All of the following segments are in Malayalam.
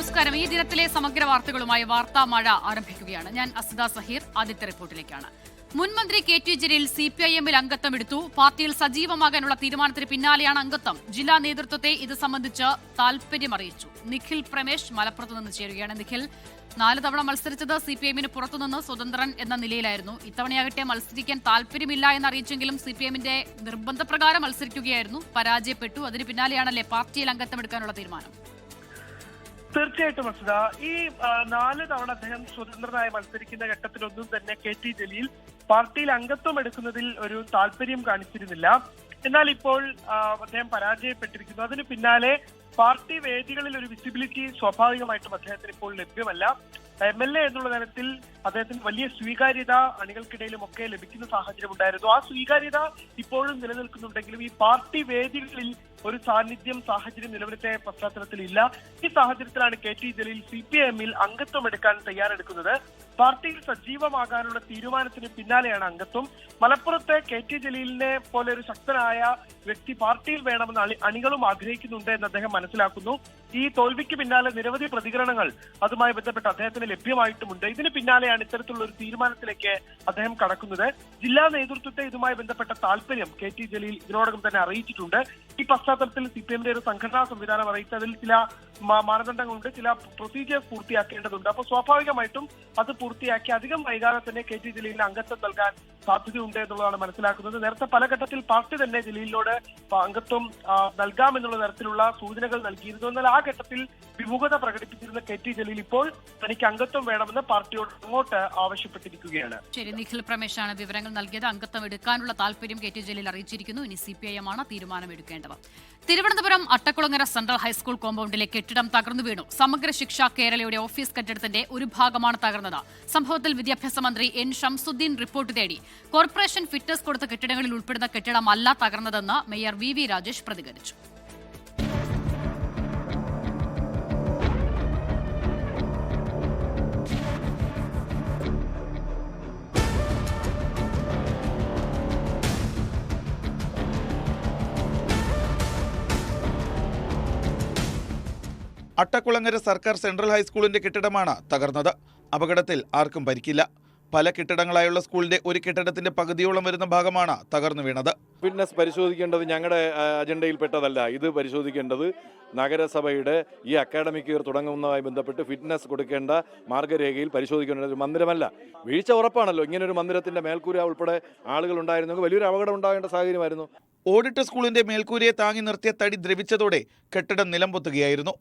നമസ്കാരം. ഈ ദിനത്തിലെ സമഗ്ര വാർത്തകളുമായി വാർത്താ മഴ ആരംഭിക്കുകയാണ്. ഞാൻ അസിത സഹീർ. ആദ്യത്തെ റിപ്പോർട്ടിലേക്കാണ്. മുൻമന്ത്രി കെ ടി ജലീൽ CPIM-ൽ അംഗത്വം എടുത്തു. പാർട്ടിയിൽ സജീവമാകാനുള്ള തീരുമാനത്തിന് പിന്നാലെയാണ് അംഗത്വം. ജില്ലാ നേതൃത്വത്തെ ഇത് സംബന്ധിച്ച് താൽപര്യമറിയിച്ചു. നിഖിൽ പ്രമേഷ് മലപ്പുറത്ത് നിന്ന് ചേരുകയാണ്. നിഖിൽ, 4 തവണ മത്സരിച്ചത് CPIM-ന് പുറത്തുനിന്ന് സ്വതന്ത്രൻ എന്ന നിലയിലായിരുന്നു. ഇത്തവണയാകട്ടെ മത്സരിക്കാൻ താൽപര്യമില്ല എന്നറിയിച്ചെങ്കിലും CPIM-ന്റെ നിർബന്ധപ്രകാരം മത്സരിക്കുകയായിരുന്നു. പരാജയപ്പെട്ടു. അതിന് പിന്നാലെയാണല്ലേ പാർട്ടിയിൽ അംഗത്വം എടുക്കാനുള്ള തീരുമാനം? തീർച്ചയായിട്ടും അസിത, ഈ 4 തവണ അദ്ദേഹം സ്വതന്ത്രനായി മത്സരിക്കുന്ന ഘട്ടത്തിലൊന്നും തന്നെ കെ ടി ജലീൽ പാർട്ടിയിൽ അംഗത്വം എടുക്കുന്നതിൽ ഒരു താല്പര്യം കാണിച്ചിരുന്നില്ല. എന്നാൽ ഇപ്പോൾ അദ്ദേഹം പരാജയപ്പെട്ടിരിക്കുന്നു. അതിന് പിന്നാലെ പാർട്ടി വേദികളിൽ ഒരു വിസിബിലിറ്റി സ്വാഭാവികമായിട്ടും അദ്ദേഹത്തിന് ഇപ്പോൾ ലഭ്യമല്ല. MLA എന്നുള്ള തരത്തിൽ അദ്ദേഹത്തിന് വലിയ സ്വീകാര്യത അണികൾക്കിടയിലും ഒക്കെ ലഭിക്കുന്ന സാഹചര്യം ഉണ്ടായിരുന്നു. ആ സ്വീകാര്യത ഇപ്പോഴും നിലനിൽക്കുന്നുണ്ടെങ്കിലും ഈ പാർട്ടി വേദികളിൽ ഒരു സാഹചര്യം നിലവിലത്തെ പശ്ചാത്തലത്തിൽ ഇല്ല. ഈ സാഹചര്യത്തിലാണ് കെ ടി ജലീൽ CPIM-ൽ അംഗത്വം എടുക്കാൻ തയ്യാറെടുക്കുന്നത്. പാർട്ടിയിൽ സജീവമാകാനുള്ള തീരുമാനത്തിന് പിന്നാലെയാണ് അംഗത്വം. മലപ്പുറത്തെ കെ ടി ജലീലിനെ പോലെ ഒരു ശക്തനായ വ്യക്തി പാർട്ടിയിൽ വേണമെന്ന് അണികളും ആഗ്രഹിക്കുന്നുണ്ട് എന്ന് അദ്ദേഹം മനസ്സിലാക്കുന്നു. ഈ തോൽവിക്ക് പിന്നാലെ നിരവധി പ്രതികരണങ്ങൾ അതുമായി ബന്ധപ്പെട്ട് അദ്ദേഹത്തിന് ലഭ്യമായിട്ടുമുണ്ട്. ഇതിന് പിന്നാലെയാണ് ഇത്തരത്തിലുള്ള ഒരു തീരുമാനത്തിലേക്ക് അദ്ദേഹം കടക്കുന്നത്. ജില്ലാ നേതൃത്വത്തെ ഇതുമായി ബന്ധപ്പെട്ട താല്പര്യം കെ ടി ജലീൽ ഇതിനോടകം തന്നെ അറിയിച്ചിട്ടുണ്ട്. ഈ പശ്ചാത്തലത്തിൽ CPIM-ന്റെ ഒരു സംഘടനാ സംവിധാനം അറിയിച്ചതിൽ ചില മാനദണ്ഡങ്ങളുണ്ട്, ചില പ്രൊസീജിയേഴ്സ് പൂർത്തിയാക്കേണ്ടതുണ്ട്. അപ്പോൾ സ്വാഭാവികമായിട്ടും അത് പൂർത്തിയാക്കി അധികം വൈകാതെ തന്നെ കെ ടി ജലീലിന് അംഗത്വം നൽകാൻ സാധ്യതയുണ്ട് എന്നുള്ളതാണ് മനസ്സിലാക്കുന്നത്. നേരത്തെ പല ഘട്ടത്തിൽ പാർട്ടി തന്നെ ജലീലിനോട് അംഗത്വം നൽകാമെന്നുള്ള തരത്തിലുള്ള സൂചനകൾ നൽകിയിരുന്നു. എന്നാൽ ആ ഘട്ടത്തിൽ വിമുഖത പ്രകടിപ്പിച്ചിരുന്ന കെ ടി ജലീൽ ഇപ്പോൾ തനിക്ക് അംഗത്വം വേണമെന്ന് പാർട്ടിയോട് അങ്ങോട്ട് ആവശ്യപ്പെട്ടിരിക്കുകയാണ്. ശരി, നിഖിൽ പ്രമേഷാണ് വിവരങ്ങൾ നൽകിയത്. അംഗത്വം എടുക്കാനുള്ള താല്പര്യം കെ ടി ജലീൽ അറിയിച്ചിരിക്കുന്നു. ഇനി CPIM ആണ് തീരുമാനമെടുക്കേണ്ടത്. തിരുവനന്തപുരം അട്ടക്കുളങ്ങര സെൻട്രൽ ഹൈസ്കൂൾ കോമ്പൗണ്ടിലെ കെട്ടിടം തകർന്നു വീണു. സമഗ്ര ശിക്ഷ കേരളയുടെ ഓഫീസ് കെട്ടിടത്തിന്റെ ഒരു ഭാഗമാണ് തകർന്നത്. സംഭവത്തിൽ വിദ്യാഭ്യാസ മന്ത്രി N ഷംസുദ്ദീൻ റിപ്പോർട്ട് തേടി. കോർപ്പറേഷൻ ഫിറ്റ്നസ് കൊടുത്ത കെട്ടിടങ്ങളിൽ ഉൾപ്പെടുന്ന കെട്ടിടമല്ല തകർന്നതെന്ന് മേയർ VV രാജേഷ് പ്രതികരിച്ചു. അട്ടക്കുളങ്ങര സർക്കാർ സെൻട്രൽ ഹൈസ്കൂളിന്റെ കെട്ടിടമാണ് തകർന്നത്. അപകടത്തിൽ ആർക്കും പരിക്കില്ല. പല കെട്ടിടങ്ങളായുള്ള സ്കൂളിന്റെ ഒരു കെട്ടിടത്തിന്റെ പകുതിയോളം വരുന്ന ഭാഗമാണ് തകർന്നു വീണത്. ഫിറ്റ്നസ് പരിശോധിക്കേണ്ടത് ഞങ്ങളുടെ അജണ്ടയിൽപ്പെട്ടതല്ല. ഇത് പരിശോധിക്കേണ്ടത് നഗരസഭയുടെ ഈ അക്കാഡമിക് ഇയർ തുടങ്ങുന്നതുമായി ബന്ധപ്പെട്ട് ഫിറ്റ്നസ് കൊടുക്കേണ്ട മാർഗരേഖയിൽ പരിശോധിക്കേണ്ട ഒരു മന്ദിരമല്ല. വീഴ്ച ഉറപ്പാണല്ലോ. ഇങ്ങനൊരു മന്ദിരത്തിന്റെ മേൽക്കൂര ഉൾപ്പെടെ ആളുകൾ ഉണ്ടായിരുന്നെങ്കിൽ വലിയൊരു അപകടം ഉണ്ടാകേണ്ട സാഹചര്യമായിരുന്നു. ഓടിട്ട സ്കൂളിന്റെ മേൽക്കൂരയെ താങ്ങി നിർത്തിയ തടി ദ്രവിച്ചതോടെ കെട്ടിടം നിലംപൊത്തുകയായിരുന്നു.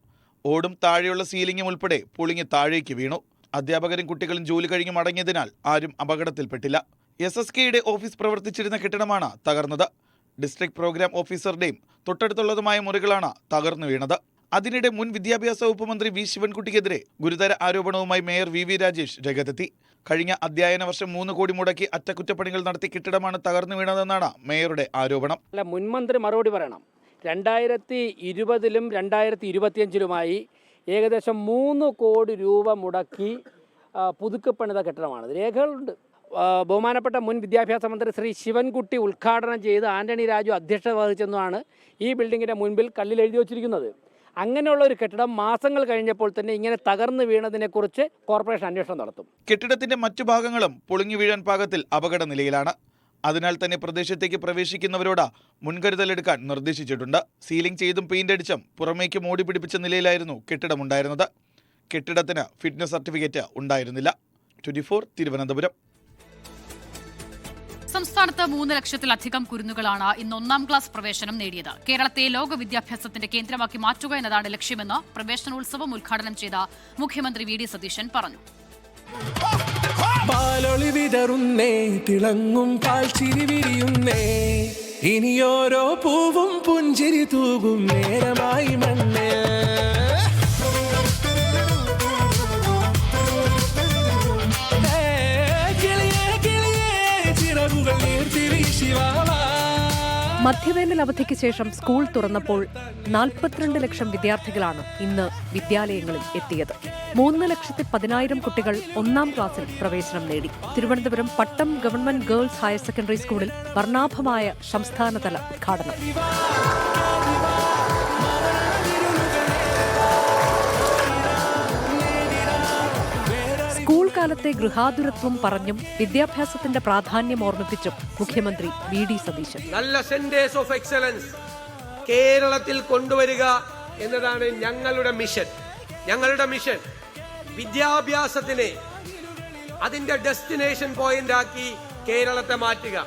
ഓടും താഴെയുള്ള സീലിംഗും ഉൾപ്പെടെ പൊളിഞ്ഞ് താഴേക്ക് വീണു. അധ്യാപകരും കുട്ടികളും ജോലി കഴിഞ്ഞ് മടങ്ങിയതിനാൽ ആരും അപകടത്തിൽപ്പെട്ടില്ല. SSKയുടെ ഓഫീസ് പ്രവർത്തിച്ചിരുന്ന കെട്ടിടമാണ് തകർന്നത്. ഡിസ്ട്രിക്ട് പ്രോഗ്രാം ഓഫീസറുടെയും തൊട്ടടുത്തുള്ളതുമായ മുറികളാണ് തകർന്നു വീണത്. അതിനിടെ മുൻ വിദ്യാഭ്യാസ വകുപ്പ് മന്ത്രി V ശിവൻകുട്ടിക്കെതിരെ ഗുരുതര ആരോപണവുമായി മേയർ VV രാജേഷ് രംഗത്തെത്തി. കഴിഞ്ഞ അധ്യയന വർഷം 3 കോടി മുടക്കി അറ്റകുറ്റപ്പണികൾ നടത്തിയ കെട്ടിടമാണ് തകർന്നു വീണതെന്നാണ് മേയറുടെ ആരോപണം. മുൻമന്ത്രി മറുപടി പറയണം. 2020-ലും 2025-ലുമായി ഏകദേശം 3 കോടി രൂപ മുടക്കി പുതുക്കപ്പണിത കെട്ടിടമാണ്. രേഖകളുണ്ട്. ബഹുമാനപ്പെട്ട മുൻ വിദ്യാഭ്യാസ മന്ത്രി ശ്രീ ശിവൻകുട്ടി ഉദ്ഘാടനം ചെയ്ത് ആന്റണി രാജു അധ്യക്ഷത വഹിച്ചെന്നാണ് ഈ ബിൽഡിങ്ങിൻ്റെ മുൻപിൽ കല്ലിൽ എഴുതി വച്ചിരിക്കുന്നത്. അങ്ങനെയുള്ള ഒരു കെട്ടിടം മാസങ്ങൾ കഴിഞ്ഞപ്പോൾ തന്നെ ഇങ്ങനെ തകർന്നു വീണതിനെക്കുറിച്ച് കോർപ്പറേഷൻ അന്വേഷണം നടത്തും. കെട്ടിടത്തിന്റെ മറ്റു ഭാഗങ്ങളും പൊളിഞ്ഞു വീഴാൻ പാകത്തിൽ അപകട നിലയിലാണ്. അതിനാൽ തന്നെ പ്രദേശത്തേക്ക് പ്രവേശിക്കുന്നവരോട് മുൻകരുതലെടുക്കാൻ നിർദ്ദേശിച്ചിട്ടുണ്ട്. സീലിംഗ് ചെയ്തും പെയിന്റ് അടിച്ചും പുറമേക്ക് മോടി പിടിപ്പിച്ച നിലയിലായിരുന്നു കെട്ടിടമുണ്ടായിരുന്നത്. കെട്ടിടത്തിന് ഫിറ്റ്നസ് സർട്ടിഫിക്കറ്റ് ഉണ്ടായിരുന്നില്ല. 24 തിരുവനന്തപുരം. സംസ്ഥാനത്ത് 3 ലക്ഷത്തിലധികം കുരുന്നുകളാണ് ഇന്ന് 1-ാം ക്ലാസ് പ്രവേശനം നേടിയത്. കേരളത്തെ ലോക വിദ്യാഭ്യാസത്തിന്റെ കേന്ദ്രമാക്കി മാറ്റുക എന്നതാണ് ലക്ഷ്യമെന്ന് പ്രവേശനോത്സവം ഉദ്ഘാടനം ചെയ്ത മുഖ്യമന്ത്രി VD സതീശൻ പറഞ്ഞു. പാലൊളി വിതറുന്നേ, തിളങ്ങും പാൽച്ചിരി വിരിയുന്നേ, ഇനിയോരോ പൂവും പുഞ്ചിരി തൂകും നേരമായി മണ്ണേ. മധ്യവേനൽ അവധിക്ക് ശേഷം സ്കൂൾ തുറന്നപ്പോൾ 42 ലക്ഷം വിദ്യാർത്ഥികളാണ് ഇന്ന് വിദ്യാലയങ്ങളിൽ എത്തിയത്. 3,10,000 കുട്ടികൾ 1-ാം ക്ലാസ്സിൽ പ്രവേശനം നേടി. തിരുവനന്തപുരം പട്ടം ഗവൺമെന്റ് ഗേൾസ് ഹയർ സെക്കൻഡറി സ്കൂളിൽ വർണ്ണാഭമായ സംസ്ഥാനതല ഉദ്ഘാടനം. കുട്ടിക്കാലത്തെ ഗൃഹാതുരത്വം പറഞ്ഞും വിദ്യാഭ്യാസത്തിന്റെ പ്രാധാന്യം ഓർമ്മിപ്പിച്ചും മുഖ്യമന്ത്രി VD സതീശൻ. നല്ല സെന്റേഴ്സ് ഓഫ് എക്സലൻസ് കേരളത്തിൽ കൊണ്ടുവരിക എന്നതാണ് ഞങ്ങളുടെ മിഷൻ. വിദ്യാഭ്യാസത്തിനെ അതിന്റെ ഡെസ്റ്റിനേഷൻ പോയിന്റ് ആക്കി കേരളത്തെ മാറ്റുക.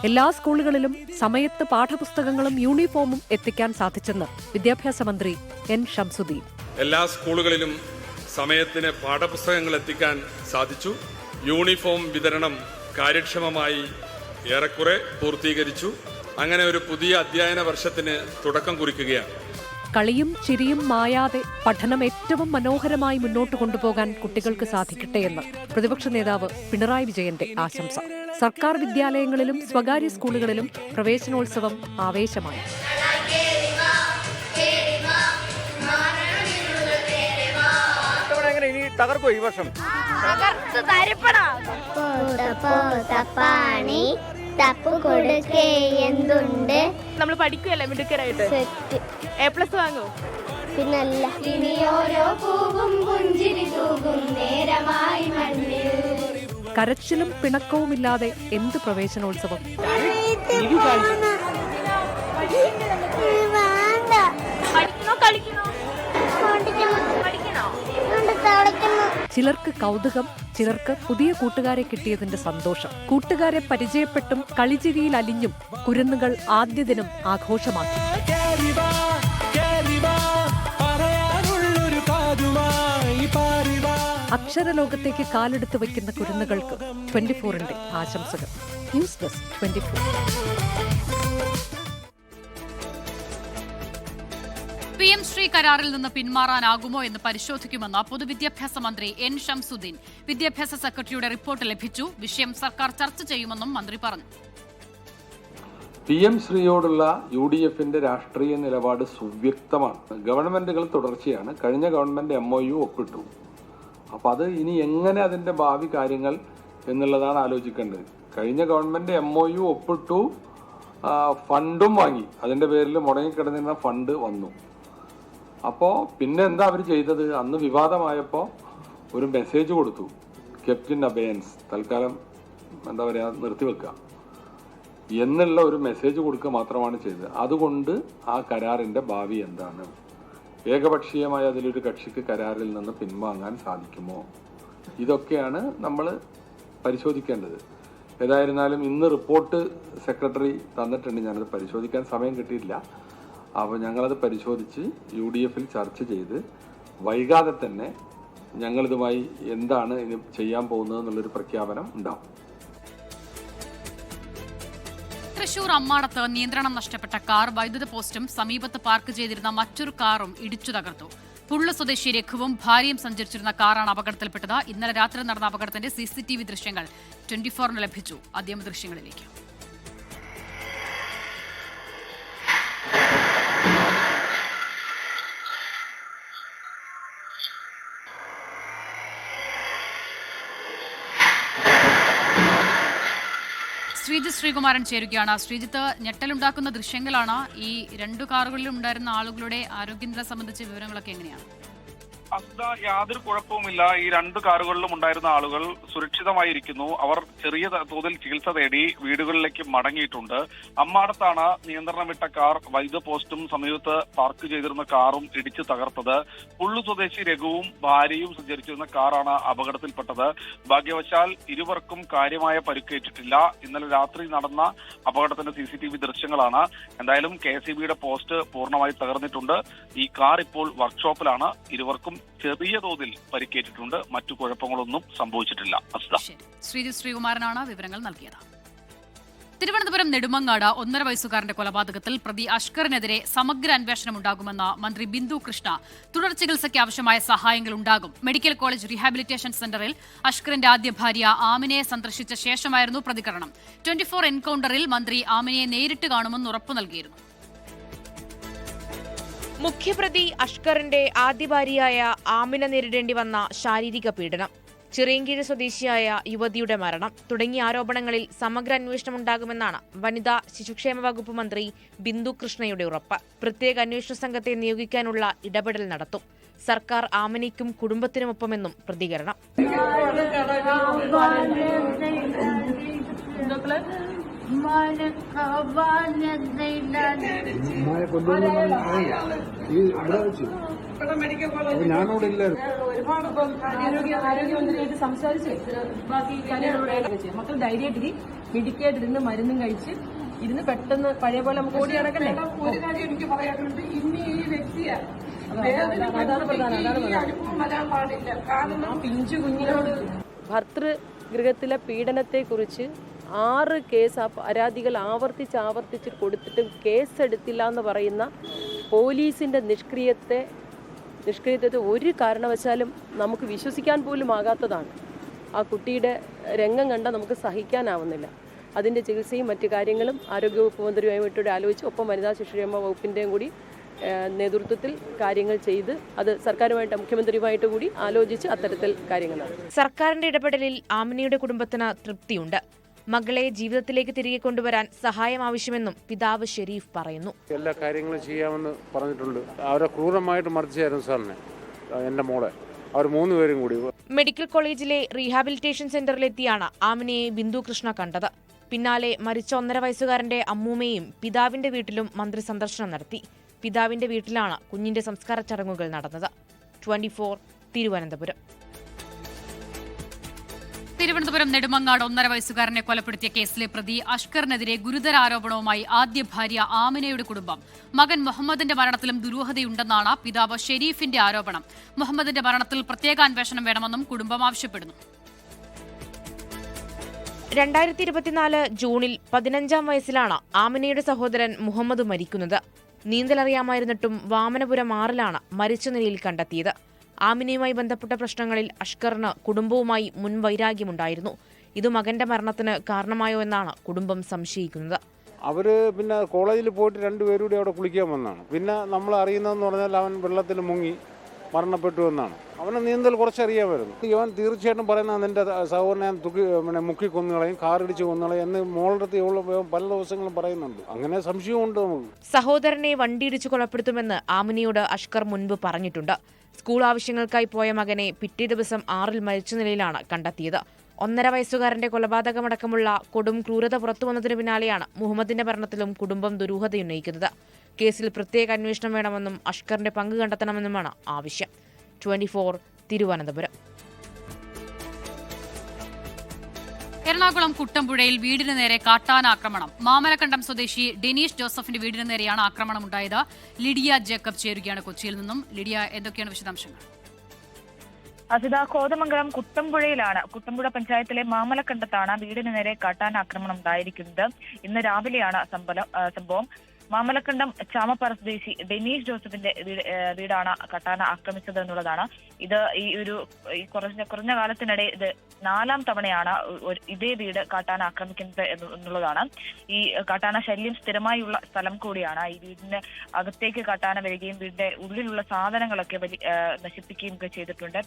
എല്ലാ സ്കൂളുകളിലും സമയത്ത് പാഠപുസ്തകങ്ങളും യൂണിഫോമും എത്തിക്കാൻ സാധിച്ചെന്ന് വിദ്യാഭ്യാസ മന്ത്രി N. ഷംസുദ്ദീൻ. എല്ലാ സ്കൂളുകളിലും സമയത്തിന് പാഠപുസ്തകങ്ങൾ എത്തിക്കാൻ സാധിച്ചു. യൂണിഫോം വിതരണം കാര്യക്ഷമമായി ഏറെക്കുറെ പൂർത്തീകരിച്ചു. അങ്ങനെ ഒരു പുതിയ അധ്യയന വർഷത്തിന് തുടക്കം കുറിക്കുകയാണ്. കളിയും ചിരിയും മായാതെ പഠനം ഏറ്റവും മനോഹരമായി മുന്നോട്ട് കൊണ്ടുപോകാൻ കുട്ടികൾക്ക് സാധിക്കട്ടെയെന്ന് പ്രതിപക്ഷ നേതാവ് പിണറായി വിജയന്റെ ആശംസ. സർക്കാർ വിദ്യാലയങ്ങളിലും സ്വകാര്യ സ്കൂളുകളിലും പ്രവേശനോത്സവം ആവേശമായി. തകർക്കോ ഈ വർഷം? നമ്മൾ പഠിക്കുമല്ലേ മിടുക്കരായിട്ട്? A+ വാങ്ങോ? പിന്നല്ല. കരച്ചിലും പിണക്കവുമില്ലാതെ എന്ത് പ്രവേശനോത്സവം? ചിലർക്ക് കൗതുകം, ചിലർക്ക് പുതിയ കൂട്ടുകാരെ കിട്ടിയതിന്റെ സന്തോഷം. കൂട്ടുകാരെ പരിചയപ്പെട്ടും കളിചിരിയിൽ അലിഞ്ഞും കുരുന്നുകൾ ആദ്യ ദിനം ആഘോഷമാക്കി. അക്ഷരലോകത്തേക്ക് കാലെടുത്ത് വയ്ക്കുന്ന കുരുന്നുകൾക്ക് 24-ന്റെ ആശംസകൾ. News desk 24. PM ശ്രീ കരാറിൽ നിന്ന് പിന്മാറാനാകുമോ എന്ന് പരിശോധിക്കുമെന്ന് പൊതുവിദ്യാഭ്യാസ മന്ത്രി N. ഷംസുദ്ദീൻ. വിദ്യാഭ്യാസ സെക്രട്ടറിയുടെ റിപ്പോർട്ട് ലഭിച്ചു. വിഷയം സർക്കാർ ചർച്ച ചെയ്യുമെന്നും മന്ത്രി പറഞ്ഞു. PM ശ്രീയോടുള്ള UDFന്റെ രാഷ്ട്രീയ നിലപാട് സുവ്യക്തമാണ്. ഗവൺമെന്റുകൾ തുടർച്ചയാണ്. കഴിഞ്ഞ ഗവൺമെന്റ് MOU ഒപ്പിട്ടു. അപ്പം അത് ഇനി എങ്ങനെ അതിൻ്റെ ഭാവി കാര്യങ്ങൾ എന്നുള്ളതാണ് ആലോചിക്കേണ്ടത്. കഴിഞ്ഞ ഗവൺമെന്റ് MOU ഒപ്പിട്ടു, ഫണ്ടും വാങ്ങി. അതിൻ്റെ പേരിൽ മുടങ്ങിക്കിടന്നിരുന്ന ഫണ്ട് വന്നു. അപ്പോൾ പിന്നെ എന്താ അവർ ചെയ്തത്? അന്ന് വിവാദമായപ്പോൾ ഒരു മെസ്സേജ് കൊടുത്തു, കെപ്റ്റ് ഇൻ അബയൻസ്, തൽക്കാലം എന്താ പറയുക, നിർത്തിവെക്കുക എന്നുള്ള ഒരു മെസ്സേജ് കൊടുക്കുക മാത്രമാണ് ചെയ്തത്. അതുകൊണ്ട് ആ കരാറിൻ്റെ ഭാവി എന്താണ്? ഏകപക്ഷീയമായ അതിലൊരു കക്ഷിക്ക് കരാറിൽ നിന്ന് പിൻവാങ്ങാൻ സാധിക്കുമോ? ഇതൊക്കെയാണ് നമ്മൾ പരിശോധിക്കേണ്ടത്. ഏതായിരുന്നാലും ഇന്ന് റിപ്പോർട്ട് സെക്രട്ടറി തന്നിട്ടുണ്ട്. ഞാനത് പരിശോധിക്കാൻ സമയം കിട്ടിയില്ല. അപ്പോൾ ഞങ്ങളത് പരിശോധിച്ച് UDFൽ ചർച്ച ചെയ്ത് വൈകാതെ തന്നെ ഞങ്ങളിതുമായി എന്താണ് ഇനി ചെയ്യാൻ പോകുന്നത് എന്നുള്ളൊരു പ്രഖ്യാപനം ഉണ്ടാവും. തൃശൂർ അമ്മാടത്ത് നിയന്ത്രണം നഷ്ടപ്പെട്ട കാർ വൈദ്യുത പോസ്റ്റും സമീപത്ത് പാർക്ക് ചെയ്തിരുന്ന മറ്റൊരു കാറും ഇടിച്ചു തകർത്തു. പുള്ളു സ്വദേശി രഘുവും ഭാര്യയും സഞ്ചരിച്ചിരുന്ന കാറാണ് അപകടത്തിൽപ്പെട്ടത്. ഇന്നലെ രാത്രി നടന്ന അപകടത്തിന്റെ CCTV ദൃശ്യങ്ങൾ 24-ന് ലഭിച്ചു. ആദ്യം ദൃശ്യങ്ങളിലേക്ക്. ശ്രീജിത്ത് ശ്രീകുമാരൻ ചേരുകയാണ്. ശ്രീജിത്ത്, ഞെട്ടലുണ്ടാക്കുന്ന ദൃശ്യങ്ങളാണ്. ഈ 2 കാറുകളിലും ഉണ്ടായിരുന്ന ആളുകളുടെ ആരോഗ്യനില സംബന്ധിച്ച വിവരങ്ങളൊക്കെ എങ്ങനെയാണ്? യാതൊരു കുഴപ്പവുമില്ല. ഈ 2 കാറുകളിലും ഉണ്ടായിരുന്ന ആളുകൾ സുരക്ഷിതമായിരിക്കുന്നു. അവർ ചെറിയ തോതിൽ ചികിത്സ തേടി വീടുകളിലേക്ക് മടങ്ങിയിട്ടുണ്ട്. അമ്മാടത്താണ് നിയന്ത്രണം വിട്ട കാർ വൈദ്യുത പോസ്റ്റും സമീപത്ത് പാർക്ക് ചെയ്തിരുന്ന കാറും ഇടിച്ചു തകർത്തത്. പുള്ളു സ്വദേശി രഘുവും ഭാര്യയും സഞ്ചരിച്ചിരുന്ന കാറാണ് അപകടത്തിൽപ്പെട്ടത്. ഭാഗ്യവശാൽ ഇരുവർക്കും കാര്യമായ പരിക്കേറ്റിട്ടില്ല. ഇന്നലെ രാത്രി നടന്ന അപകടത്തിന്റെ CCTV ദൃശ്യങ്ങളാണ്. എന്തായാലും KCBയുടെ പോസ്റ്റ് പൂർണ്ണമായി തകർന്നിട്ടുണ്ട്. ഈ കാർ ഇപ്പോൾ വർക്ക്ഷോപ്പിലാണ്. ഇരുവർക്കും ചെറിയ തോതിൽ പരിക്കേറ്റിട്ടുണ്ട്. മറ്റു കുഴപ്പങ്ങളൊന്നും സംഭവിച്ചിട്ടില്ല. ശ്രീജിത്ത് ശ്രീകുമാരനാണ് വിവരങ്ങൾ നൽകിയത്. തിരുവനന്തപുരം നെടുമങ്ങാട് 1.5 വയസ്സുകാരന്റെ കൊലപാതകത്തിൽ പ്രതി അഷ്കറിനെതിരെ സമഗ്ര അന്വേഷണം ഉണ്ടാകുമെന്ന് മന്ത്രി ബിന്ദു കൃഷ്ണ. തുടർ ചികിത്സയ്ക്ക് ആവശ്യമായ സഹായങ്ങൾ ഉണ്ടാകും. മെഡിക്കൽ കോളേജ് റീഹാബിലിറ്റേഷൻ സെന്ററിൽ അഷ്കറിന്റെ ആദ്യ ഭാര്യ ആമിനയെ സന്ദർശിച്ച ശേഷമായിരുന്നു പ്രതികരണം. 24 എൻകൗണ്ടറിൽ മന്ത്രി ആമിനയെ നേരിട്ട് കാണുമെന്ന് ഉറപ്പു നൽകിയിരുന്നു. മുഖ്യപ്രതി അഷ്കറിന്റെ ആദ്യ ഭാര്യയായ ആമിന നേരിടേണ്ടി വന്ന ശാരീരിക പീഡനം, ചിറയൻകീഴ് സ്വദേശിയായ യുവതിയുടെ മരണം തുടങ്ങിയ ആരോപണങ്ങളിൽ സമഗ്ര അന്വേഷണം ഉണ്ടാകുമെന്നാണ് വനിതാ ശിശുക്ഷേമ വകുപ്പ് മന്ത്രി ബിന്ദു കൃഷ്ണയുടെ ഉറപ്പ്. പ്രത്യേക അന്വേഷണ സംഘത്തെ നിയോഗിക്കാനുള്ള ഇടപെടൽ നടത്തും. സർക്കാർ ആമിനയ്ക്കും കുടുംബത്തിനുമൊപ്പമെന്നും പ്രതികരണം. ആരോഗ്യമന്ത്രിയായിട്ട് സംസാരിച്ച് ബാക്കി കാര്യങ്ങളോട് മക്കൾ ധൈര്യമായിട്ട് മെഡിക്കേറ്റിരുന്ന് മരുന്നും കഴിച്ച് ഇരുന്ന് പെട്ടെന്ന് പഴയ പോലെ നമുക്ക് ഓടി നടക്കണ്ടേ. ഒരു കാര്യം എനിക്ക് പറയാനുണ്ട്, ഇന്ന് ഈ വ്യക്തിയാണ് അതാണ് പ്രധാനം. പിഞ്ചു കുഞ്ഞിനോട് ഭർതൃഗൃഹത്തിലെ പീഡനത്തെക്കുറിച്ച് 6 കേസ് പരാതികൾ ആവർത്തിച്ച് കൊടുത്തിട്ടും കേസെടുത്തില്ല എന്ന് പറയുന്ന പോലീസിന്റെ നിഷ്ക്രിയത്തെ ഒരു കാരണവശാലും നമുക്ക് വിശ്വസിക്കാൻ പോലും ആകാത്തതാണ്. ആ കുട്ടിയുടെ രംഗം കണ്ടാൽ നമുക്ക് സഹിക്കാനാവുന്നില്ല. അതിൻ്റെ ചികിത്സയും മറ്റു കാര്യങ്ങളും ആരോഗ്യവകുപ്പ് മന്ത്രിയുമായിട്ട് ആലോചിച്ച് ഒപ്പം വനിതാ ശിശുക്ഷേമ വകുപ്പിൻ്റെയും കൂടി നേതൃത്വത്തിൽ കാര്യങ്ങൾ ചെയ്ത് അത് സർക്കാരുമായിട്ട് മുഖ്യമന്ത്രിയുമായിട്ട് കൂടി ആലോചിച്ച് അത്തരത്തിൽ കാര്യങ്ങളാണ്. സർക്കാരിന്റെ ഇടപെടലിൽ ആമിനയുടെ കുടുംബത്തിന് തൃപ്തിയുണ്ട്. മകളെ ജീവിതത്തിലേക്ക് തിരികെ കൊണ്ടുവരാൻ സഹായം ആവശ്യമെന്നും പിതാവ് ഷെരീഫ് പറയുന്നു. എല്ലാ കാര്യങ്ങളും ചെയ്യാമെന്ന് പറഞ്ഞിട്ടുണ്ട്. അവരെ ക്രൂരമായിട്ട് മർദ്ദിച്ചായിരുന്നു സാറിനെ, എൻ്റെ മോളെ, അവർ 3 പേരും കൂടി. മെഡിക്കൽ കോളേജിലെ റീഹാബിലിറ്റേഷൻ സെന്ററിലെത്തിയാണ് ആമിനയെ ബിന്ദു കൃഷ്ണ കണ്ടത്. പിന്നാലെ മരിച്ച 1.5 വയസ്സുകാരന്റെ അമ്മൂമ്മയും പിതാവിന്റെ വീട്ടിലും മന്ത്രി സന്ദർശനം നടത്തി. പിതാവിന്റെ വീട്ടിലാണ് കുഞ്ഞിന്റെ സംസ്കാര ചടങ്ങുകൾ നടന്നത്. 24 തിരുവനന്തപുരം. തിരുവനന്തപുരം നെടുമങ്ങാട് 1.5 വയസ്സുകാരനെ കൊലപ്പെടുത്തിയ കേസിലെ പ്രതി അഷ്കറിനെതിരെ ഗുരുതര ആരോപണവുമായി ആദ്യ ഭാര്യ ആമിനയുടെ കുടുംബം. മകൻ മുഹമ്മദിന്റെ മരണത്തിലും ദുരൂഹതയുണ്ടെന്നാണ് പിതാവ് ഷെരീഫിന്റെ ആരോപണം. മുഹമ്മദിന്റെ മരണത്തിൽ പ്രത്യേക അന്വേഷണം വേണമെന്നും കുടുംബം ആവശ്യപ്പെടുന്നു. 2024 ജൂണിൽ 15-ാം വയസ്സിലാണ് ആമിനയുടെ സഹോദരൻ മുഹമ്മദ് മരിക്കുന്നത്. നീന്തലറിയാമായിരുന്നിട്ടും വാമനപുരം 6-ലാണ് മരിച്ച നിലയിൽ കണ്ടെത്തിയത്. ആമിനയുമായി ബന്ധപ്പെട്ട പ്രശ്നങ്ങളിൽ അഷ്കറിന് കുടുംബവുമായി മുൻവൈരാഗ്യമുണ്ടായിരുന്നു. ഇത് മകന്റെ മരണത്തിന് കാരണമായോ എന്നാണ് കുടുംബം സംശയിക്കുന്നത്. അവർ പിന്നെ കോളേജിൽ പോയിട്ട് 2 പേരും കൂടി അവിടെ കുളിക്കാൻ വന്നതാണ്. പിന്നെ നമ്മൾ അറിയുന്നതെന്ന് പറഞ്ഞാൽ അവൻ വെള്ളത്തിൽ മുങ്ങി മരണപ്പെട്ടു എന്നാണ്. അവന് നീന്തൽ കുറച്ചറിയാമായിരുന്നു. ഇവൻ തീർച്ചയായിട്ടും പറയുന്ന നിന്റെ സഹോദരനെ മുക്കി കൊന്നുകളയും, കാറിടിച്ച് കൊന്നുകളയും എന്ന് മോളുടെ അടുത്ത് പല ദിവസങ്ങളും പറയുന്നുണ്ട്. അങ്ങനെ സംശയമുണ്ട് നമുക്ക്. സഹോദരനെ വണ്ടിയിടിച്ച് കൊലപ്പെടുത്തുമെന്ന് ആമിനയോട് അഷ്കർ മുൻപ് പറഞ്ഞിട്ടുണ്ട്. സ്കൂൾ ആവശ്യങ്ങൾക്കായി പോയ മകനെ പിറ്റേ ദിവസം 6-ൽ മരിച്ച നിലയിലാണ് കണ്ടെത്തിയത്. 1.5 വയസ്സുകാരന്റെ കൊലപാതകമടക്കമുള്ള കൊടും ക്രൂരത പുറത്തുവന്നതിനു പിന്നാലെയാണ് മുഹമ്മദിന്റെ മരണത്തിലും കുടുംബം ദുരൂഹതയുന്നയിക്കുന്നത്. കേസിൽ പ്രത്യേക അന്വേഷണം വേണമെന്നും അഷ്കറിന്റെ പങ്ക് കണ്ടെത്തണമെന്നുമാണ് ആവശ്യം. 24 തിരുവനന്തപുരം. എറണാകുളം കുട്ടമ്പുഴയിൽ വീടിന് നേരെ കാട്ടാനാക്രമണം. മാമലക്കണ്ടം സ്വദേശി ഡെനീഷ് ജോസഫിന്റെ വീടിന് നേരെയാണ് ആക്രമണമുണ്ടായത്. ലിഡിയ ജേക്കബ് ചേരുകയാണ് കൊച്ചിയിൽ നിന്നും. ലിഡിയ, എന്തൊക്കെയാണ് വിശദാംശങ്ങൾ? അസിത, കോതമംഗലം കുട്ടമ്പുഴയിലാണ്. കുട്ടമ്പുഴ പഞ്ചായത്തിലെ മാമലക്കണ്ടത്താണ് വീടിന് നേരെ കാട്ടാനാക്രമണം ഉണ്ടായിരിക്കുന്നത്. ഇന്ന് രാവിലെയാണ് സംഭവം. മാമലക്കണ്ടം ചാമപ്പാറ സ്വദേശി ഡെനീഷ് ജോസഫിന്റെ വീടാണ് കാട്ടാന ആക്രമിച്ചത് എന്നുള്ളതാണ്. ഇത് ഈ കുറഞ്ഞ കാലത്തിനിടെ ഇത് 4-ാം തവണയാണ് ഇതേ വീട് കാട്ടാന ആക്രമിക്കുന്നത് എന്നുള്ളതാണ്. ഈ കാട്ടാന ശല്യം സ്ഥിരമായുള്ള സ്ഥലം കൂടിയാണ്. ഈ വീടിന്റെ അകത്തേക്ക് കാട്ടാന വരികയും വീടിന്റെ ഉള്ളിലുള്ള സാധനങ്ങളൊക്കെ നശിപ്പിക്കുകയും ഒക്കെ ചെയ്തിട്ടുണ്ട്.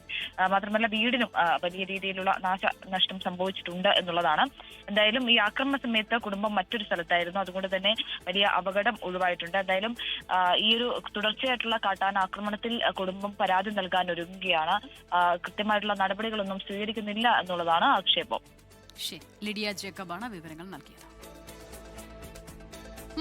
മാത്രമല്ല വീടിനും വലിയ രീതിയിലുള്ള നാശനഷ്ടം സംഭവിച്ചിട്ടുണ്ട് എന്നുള്ളതാണ്. എന്തായാലും ഈ ആക്രമണ സമയത്ത് കുടുംബം മറ്റൊരു സ്ഥലത്തായിരുന്നു. അതുകൊണ്ട് തന്നെ വലിയ അപകടം ഒഴിവായിട്ടുണ്ട്. എന്തായാലും ഈ ഒരു തുടർച്ചയായിട്ടുള്ള കാട്ടാന ആക്രമണത്തിൽ കുടുംബം പരാതി നൽകാൻ ഒരുങ്ങുകയാണ്. കൃത്യമായിട്ടുള്ള നടപടികളൊന്നും സ്വീകരിക്കുന്നില്ല എന്നുള്ളതാണ് ആക്ഷേപം. ലിഡിയ ജേക്കബാണ് വിവരങ്ങൾ നൽകിയത്.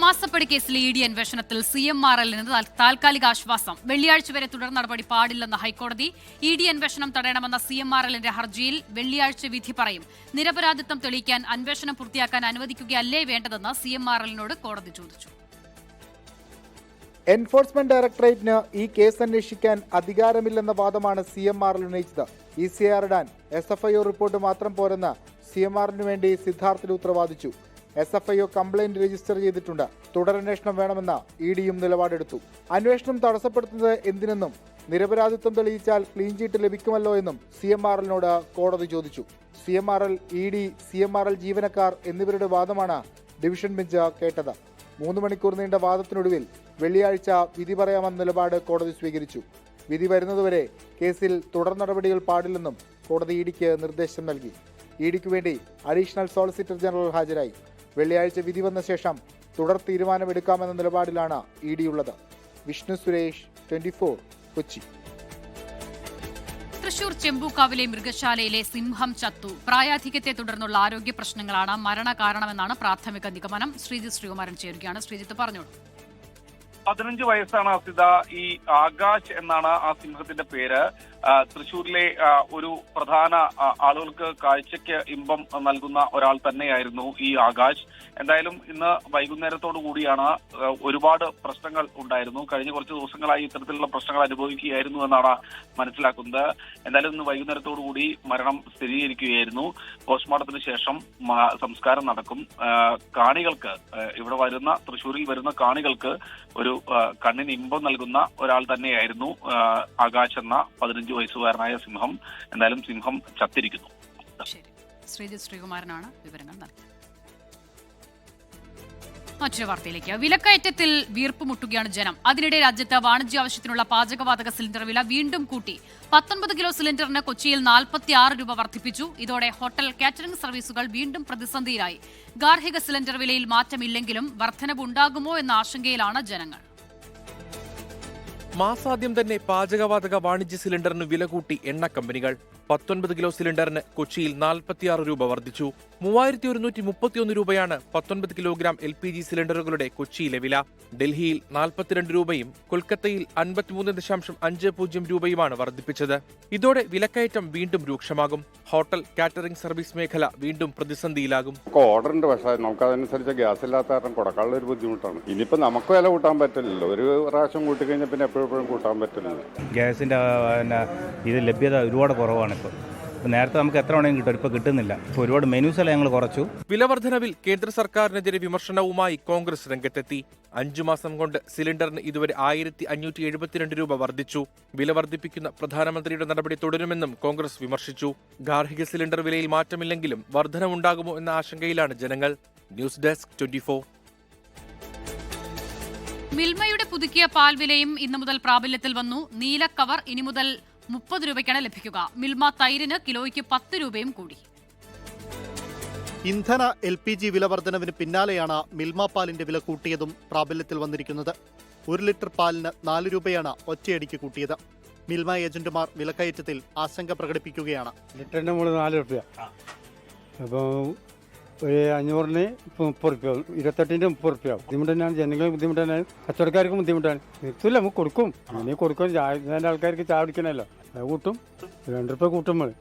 മാസപ്പടി കേസിലെ ഇഡി അന്വേഷണത്തിൽ CMRLന് താൽക്കാലിക ആശ്വാസം. വെള്ളിയാഴ്ച വരെ തുടർ നടപടി പാടില്ലെന്ന ഹൈക്കോടതി. ഇഡി അന്വേഷണം തടയണമെന്ന CMRLന്റെ ഹർജിയിൽ വെള്ളിയാഴ്ച വിധി പറയും. നിരപരാധിത്വം തെളിയിക്കാൻ അന്വേഷണം പൂർത്തിയാക്കാൻ അനുവദിക്കുകയല്ലേ വേണ്ടതെന്ന് CMRLനോട് കോടതി ചോദിച്ചു. എൻഫോഴ്സ്മെന്റ് ഡയറക്ടറേറ്റിന് ഈ കേസ് അന്വേഷിക്കാൻ അധികാരമില്ലെന്ന വാദമാണ് CMRL ഉന്നയിച്ചത്. ECR ഇടാൻ SFIO റിപ്പോർട്ട് മാത്രം പോരെന്ന് CMRLനു വേണ്ടി സിദ്ധാർത്ഥ ലൂത്ര വാദിച്ചു. SFIO കംപ്ലൈന്റ് രജിസ്റ്റർ ചെയ്തിട്ടുണ്ട്. തുടരന്വേഷണം വേണമെന്ന് EDയും നിലപാടെടുത്തു. അന്വേഷണം തടസ്സപ്പെടുത്തുന്നത് എന്തിനെന്നും നിരപരാധിത്വം തെളിയിച്ചാൽ ക്ലീൻ ചീറ്റ് ലഭിക്കുമല്ലോ എന്നും CMRLനോട് കോടതി ചോദിച്ചു. CMRL, ED, CMRL ജീവനക്കാർ എന്നിവരുടെ വാദമാണ് ഡിവിഷൻ ബെഞ്ച് കേട്ടത്. 3 മണിക്കൂർ നീണ്ട വാദത്തിനൊടുവിൽ വെള്ളിയാഴ്ച വിധി പറയാമെന്ന നിലപാട് കോടതി സ്വീകരിച്ചു. വിധി വരുന്നതുവരെ കേസിൽ തുടർ നടപടികൾ പാടില്ലെന്നും കോടതി EDക്ക് നിർദ്ദേശം നൽകി. EDക്ക് വേണ്ടി അഡീഷണൽ സോളിസിറ്റർ ജനറൽ ഹാജരായി. വെള്ളിയാഴ്ച വിധി വന്ന ശേഷം തുടർ തീരുമാനമെടുക്കാമെന്ന നിലപാടിലാണ് ED ഉള്ളത്. വിഷ്ണു സുരേഷ്, 24, കൊച്ചി. തൃശൂർ ചെമ്പൂക്കാവിലെ മൃഗശാലയിലെ സിംഹം ചത്തു. പ്രായാധിക്യത്തെ തുടർന്നുള്ള ആരോഗ്യ പ്രശ്നങ്ങളാണ് മരണകാരണമെന്നാണ് പ്രാഥമിക നിഗമനം. ശ്രീജിത്ത് ശ്രീകുമാരൻ ചേരുകയാണ്. ശ്രീജിത്ത് പറഞ്ഞോളൂ. 15 വയസ്സാണ് അസിത. ഈ ആകാശ് എന്നാണ് ആ സിംഹത്തിന്റെ പേര്. തൃശ്ശൂരിലെ ഒരു പ്രധാന ആളുകൾക്ക് കാഴ്ചയ്ക്ക് ഇമ്പം നൽകുന്ന ഒരാൾ തന്നെയായിരുന്നു ഈ ആകാശ്. എന്തായാലും ഇന്ന് വൈകുന്നേരത്തോടു കൂടിയാണ് ഒരുപാട് പ്രശ്നങ്ങൾ ഉണ്ടായിരുന്നു. കഴിഞ്ഞ കുറച്ച് ദിവസങ്ങളായി ഇത്തരത്തിലുള്ള പ്രശ്നങ്ങൾ അനുഭവിക്കുകയായിരുന്നു എന്നാണ് മനസ്സിലാക്കുന്നത്. എന്തായാലും ഇന്ന് വൈകുന്നേരത്തോടു കൂടി മരണം സ്ഥിരീകരിക്കുകയായിരുന്നു. പോസ്റ്റ്മോർട്ടത്തിന് ശേഷം സംസ്കാരം നടക്കും. കാണികൾക്ക് ഇവിടെ വരുന്ന തൃശ്ശൂരിൽ വരുന്ന കാണികൾക്ക് ഒരു കണ്ണിന് ഇമ്പം നൽകുന്ന ഒരാൾ തന്നെയായിരുന്നു ആകാശ് എന്ന 15 വയസ്സുകാരനായ സിംഹം. എന്തായാലും സിംഹം ചത്തിരിക്കുന്നു. ശ്രീജിത്ത് ശ്രീകുമാരനാണ് വിവരങ്ങൾ നൽകിയത്. മറ്റൊരു വാർത്തയിലേക്ക്. വിലക്കയറ്റത്തിൽ വീർപ്പുമുട്ടുകയാണ് ജനം. അതിനിടെ രാജ്യത്ത് വാണിജ്യ ആവശ്യത്തിനുള്ള പാചകവാതക സിലിണ്ടർ വില വീണ്ടും കൂട്ടി. 19 കിലോ സിലിണ്ടറിന് കൊച്ചിയിൽ 46 രൂപ വർദ്ധിപ്പിച്ചു. ഇതോടെ ഹോട്ടൽ കാറ്ററിംഗ് സർവീസുകൾ വീണ്ടും പ്രതിസന്ധിയിലായി. ഗാർഹിക സിലിണ്ടർ വിലയിൽ മാറ്റമില്ലെങ്കിലും വർധനവ് ഉണ്ടാകുമോ എന്ന ആശങ്കയിലാണ് ജനങ്ങൾ. മാസാദ്യം തന്നെ പാചകവാതക വാണിജ്യ സിലിണ്ടറിന് വില കൂട്ടി എണ്ണ കമ്പനികൾ. 19 കിലോ സിലിണ്ടറിന് കൊച്ചിയിൽ 46 രൂപ വർദ്ധിച്ചു. 3131 രൂപയാണ് 19 കിലോഗ്രാം LPG സിലിണ്ടറുകളുടെ കൊച്ചിയിലെ വില. ഡൽഹിയിൽ 42 രൂപയും കൊൽക്കത്തയിൽ 53.50 രൂപയുമാണ് വർദ്ധിപ്പിച്ചത്. ഇതോടെ വിലക്കയറ്റം വീണ്ടും രൂക്ഷമാകും. ഹോട്ടൽ കാറ്ററിംഗ് സർവീസ് മേഖല വീണ്ടും പ്രതിസന്ധിയിലാകും. ഓർഡർ ഉണ്ട്, പക്ഷേ നമുക്ക് അതനുസരിച്ച് ഗ്യാസ് ഇല്ലാത്ത കാരണം കൊടുക്കാനുള്ള ഒരു ബുദ്ധിമുട്ടാണ്. ഇനിയിപ്പോൾ നമുക്ക് വില കൂട്ടാൻ പറ്റില്ലല്ലോ. ഒരു പ്രാവശ്യം കൂട്ടിക്കഴിഞ്ഞാൽ പിന്നെ എപ്പോഴും കൂട്ടാൻ പറ്റില്ല. ഗ്യാസിന്റെ ഇത് ലഭ്യത ഒരുപാട് കുറവാണ്. ഇപ്പോൾ നേരത്തെ നമുക്ക് എത്ര വേണമെങ്കിലും കിട്ടും, ഇപ്പോൾ കിട്ടുന്നില്ല. ഇപ്പോൾ ഒരുപാട് മെനൂസ് എല്ലാം ഞങ്ങൾ കുറച്ചു. വിലവർദ്ധനവിൽ കേന്ദ്ര സർക്കാരിനെതിരെ വിമർശനവുമായി കോൺഗ്രസ് രംഗത്തെത്തി. 5 മാസം കൊണ്ട് സിലിണ്ടറിന് ഇതുവരെ 1572 രൂപ വർദ്ധിച്ചു. വില വർദ്ധിപ്പിക്കുന്ന പ്രധാനമന്ത്രിയുടെ നടപടി തുടരുമെന്നും കോൺഗ്രസ് വിമർശിച്ചു. ഗാർഹിക സിലിണ്ടർ വിലയിൽ മാറ്റമില്ലെങ്കിലും വർധനവുണ്ടാകുമോ എന്ന ആശങ്കയിലാണ് ജനങ്ങൾ. News desk 24. മിൽമയുടെ പുതുക്കിയ പാൽ വിലയും ഇന്നു മുതൽ പ്രാബല്യത്തിൽ വന്നു. നീല കവർ ഇനി മുതൽ 30 രൂപയ്ക്കാണ് ലഭിക്കുക. മിൽമ തൈരിന് കിലോയ്ക്ക് 10 രൂപയും കൂടി. ഇന്ധന LPG വില വർധനവിന് പിന്നാലെയാണ് മിൽമ പാലിന്റെ വില കൂട്ടിയതും പ്രാബല്യത്തിൽ വന്നിരിക്കുന്നത്. 1 ലിറ്റർ പാലിന് 4 രൂപയാണ് ഒറ്റയടിക്ക് കൂട്ടിയത്. മിൽമ ഏജന്റുമാർ വിലക്കയറ്റത്തിൽ ആശങ്ക പ്രകടിപ്പിക്കുകയാണ്. ലിറ്ററിന് മുകളിൽ 4 രൂപ. അപ്പോൾ ഒരു 500-ന് 30 രൂപ, 28-ന് 30 രൂപ. ബുദ്ധിമുട്ട് തന്നെയാണ്, ജനങ്ങൾ ബുദ്ധിമുട്ട് തന്നെയാണ്, കച്ചവടക്കാർക്കും ബുദ്ധിമുട്ടാണ്. നിർത്തില്ല, നമുക്ക് കൊടുക്കും. ഇനി കൊടുക്കും. ആൾക്കാർക്ക് ചായ കുടിക്കണമല്ലോ, അത് കൂട്ടും. 2 രൂപ കൂട്ടുമ്പോൾ.